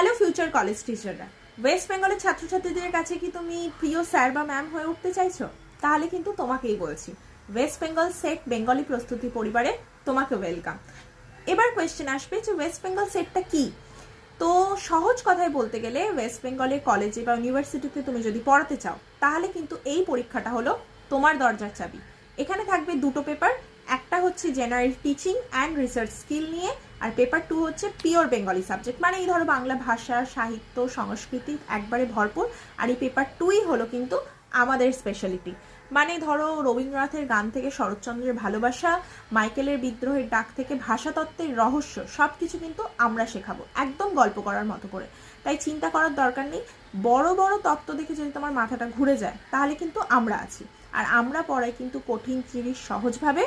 Hello future college টিচাররা, West বেঙ্গলের ছাত্রছাত্রীদের কাছে কি তুমি প্রিয় স্যার বা ম্যাম হয়ে উঠতে চাইছো? তাহলে কিন্তু তোমাকেই বলছি, ওয়েস্ট বেঙ্গল সেট বেঙ্গলি প্রস্তুতি পরিবারে তোমাকে ওয়েলকাম। এবার কোয়েশ্চেন আসবে যে ওয়েস্ট বেঙ্গল সেটটা কি। তো সহজ কথায় বলতে গেলে ওয়েস্ট বেঙ্গলের কলেজে বা ইউনিভার্সিটিতে তুমি যদি পড়াতে চাও তাহলে কিন্তু এই পরীক্ষাটা হলো তোমার দরজার চাবি। এখানে থাকবে দুটো পেপার, একটা হচ্ছে general teaching and research skill নিয়ে, আর পেপার 2 হচ্ছে পিওর বেঙ্গলি সাবজেক্ট, মানে এই ধরো বাংলা ভাষা, সাহিত্য, সংস্কৃতি একবারে ভরপুর। আর এই পেপার 2ই হলো কিন্তু আমাদের স্পেশালিটি, মানে ধরো রবীন্দ্রনাথের গান থেকে শরৎচন্দ্রের ভালোবাসা, মাইকেলের বিদ্রোহের ডাক থেকে ভাষাতত্ত্বের রহস্য, সব কিছু কিন্তু আমরা শেখাবো একদম গল্প করার মতো করে। তাই চিন্তা করার দরকার নেই। বড় বড় তত্ত্ব দেখে যদি তোমার মাথাটা ঘুরে যায় তাহলে কিন্তু আমরা আছি। আর আমরা পড়াই কিন্তু কঠিন জিনিস সহজভাবে,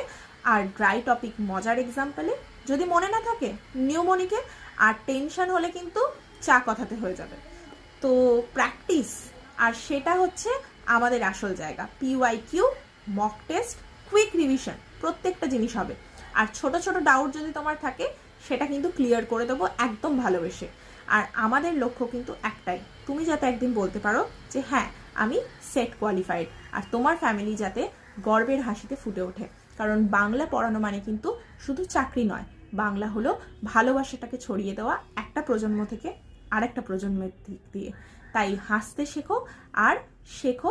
আর ড্রাই টপিক মজার এক্সাম্পলে। যদি মনে না থাকে নিউমনিকে, আর টেনশন হলে কিন্তু চা কথাতে হয়ে যাবে। তো প্র্যাকটিস, আর সেটা হচ্ছে আমাদের আসল জায়গা। PYQ, mock test, quick revision, প্রত্যেকটা জিনিস হবে। আর ছোট ছোট ডাউট যদি তোমার থাকে সেটা কিন্তু ক্লিয়ার করে দেবো একদম ভালোবেসে। আর আমাদের লক্ষ্য কিন্তু একটাই, তুমি যাতে একদিন বলতে পারো যে হ্যাঁ আমি সেট কোয়ালিফাইড, আর তোমার ফ্যামিলি যাতে গর্বের হাসিতে ফুটে ওঠে। কারণ বাংলা পড়ানো মানে কিন্তু শুধু চাকরি নয়, বাংলা হলো ভালোবাসাটাকে ছড়িয়ে দেওয়া একটা প্রজন্ম থেকে আরেকটা প্রজন্মের দিক দিয়ে। তাই হাসতে শেখো, আর শেখো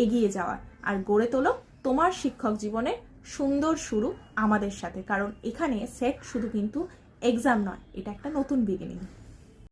এগিয়ে যাওয়া, আর গড়ে তোলো তোমার শিক্ষক জীবনের সুন্দর শুরু আমাদের সাথে। কারণ এখানে সেট শুধু কিন্তু এক্সাম নয়, এটা একটা নতুন বিগিনিং।